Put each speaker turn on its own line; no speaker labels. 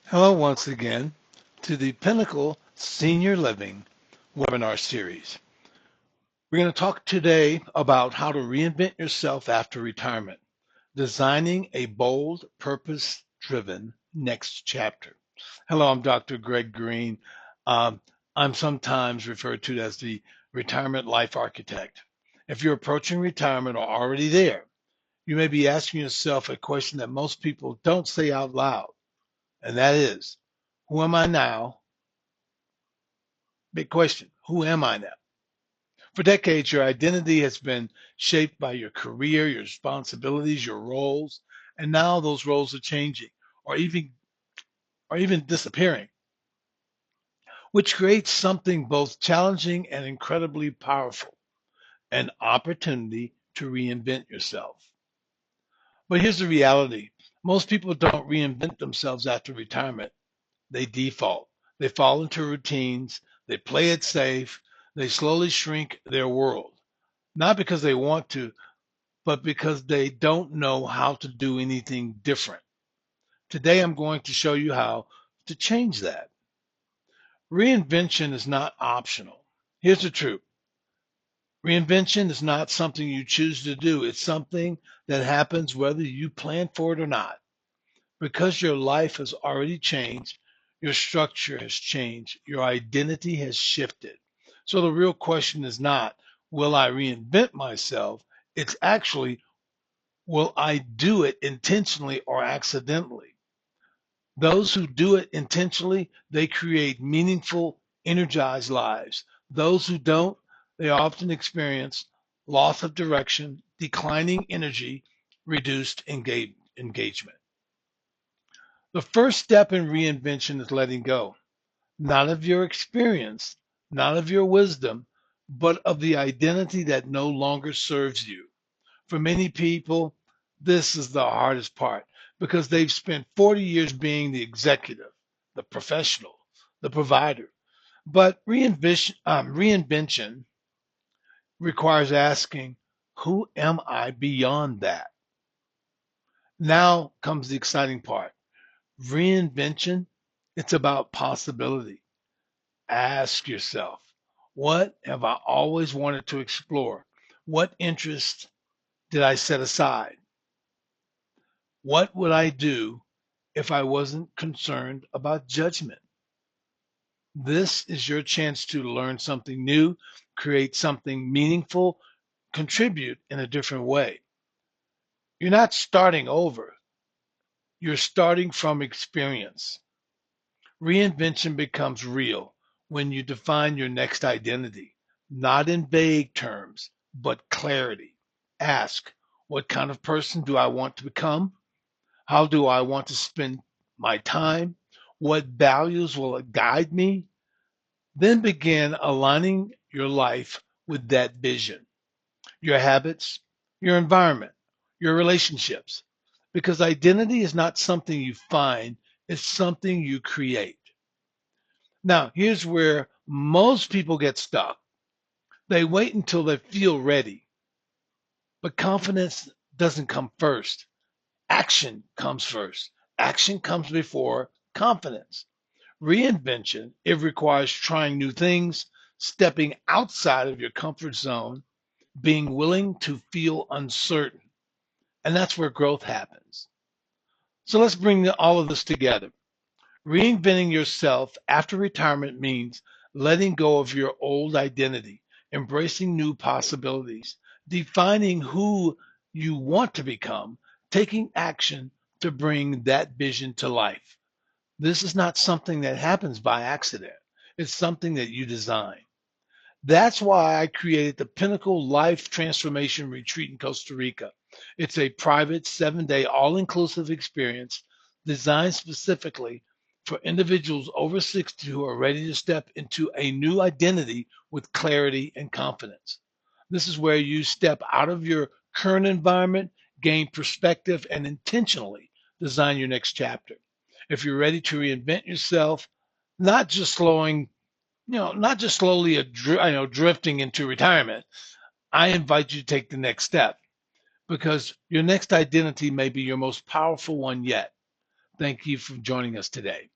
Hello once again to the Pinnacle Senior Living webinar series. We're going to talk today about how to reinvent yourself after retirement, designing a bold, purpose-driven next chapter. Hello, I'm Dr. Greg Green. Um, I'm sometimes referred to as the retirement life architect. If you're approaching retirement or already there, you may be asking yourself a question that most people don't say out loud, and that is, who am I now? Big question. Who am I now? For decades, your identity has been shaped by your career, your responsibilities, your roles, and now those roles are changing or even disappearing, which creates something both challenging and incredibly powerful, an opportunity to reinvent yourself. But here's the reality. Most people don't reinvent themselves after retirement. They default. They fall into routines. They play it safe. They slowly shrink their world. Not because they want to, but because they don't know how to do anything different. Today, I'm going to show you how to change that. Reinvention is not optional. Here's the truth. Reinvention is not something you choose to do. It's something that happens whether you plan for it or not. Because your life has already changed, your structure has changed, your identity has shifted. So the real question is not, will I reinvent myself? It's actually, will I do it intentionally or accidentally? Those who do it intentionally, they create meaningful, energized lives. Those who don't, they often experience loss of direction, declining energy, reduced engagement. The first step in reinvention is letting go, not of your experience, not of your wisdom, but of the identity that no longer serves you. For many people, this is the hardest part because they've spent 40 years being the executive, the professional, the provider. But reinvention requires asking, who am I beyond that? Now comes the exciting part. Reinvention, it's about possibility. Ask yourself, what have I always wanted to explore? What interests did I set aside? What would I do if I wasn't concerned about judgment? This is your chance to learn something new, create something meaningful, contribute in a different way. You're not starting over, you're starting from experience. Reinvention becomes real when you define your next identity, not in vague terms, but clarity. Ask, what kind of person do I want to become? How do I want to spend my time? What values will guide me? Then begin aligning your life with that vision, your habits, your environment, your relationships. Because identity is not something you find, it's something you create. Now, here's where most people get stuck. They wait until they feel ready, but confidence doesn't come first. Action comes first. Action comes before confidence. Reinvention, it requires trying new things, stepping outside of your comfort zone, being willing to feel uncertain. And that's where growth happens. So let's bring all of this together. Reinventing yourself after retirement means letting go of your old identity, embracing new possibilities, defining who you want to become, taking action to bring that vision to life. This is not something that happens by accident. It's something that you design. That's why I created the Pinnacle Life Transformation Retreat in Costa Rica. It's a private 7-day all-inclusive experience designed specifically for individuals over 60 who are ready to step into a new identity with clarity and confidence. This is where you step out of your current environment, gain perspective, and intentionally design your next chapter. If you're ready to reinvent yourself, not just slowing not just slowly drifting into retirement. I invite you to take the next step because your next identity may be your most powerful one yet. Thank you for joining us today.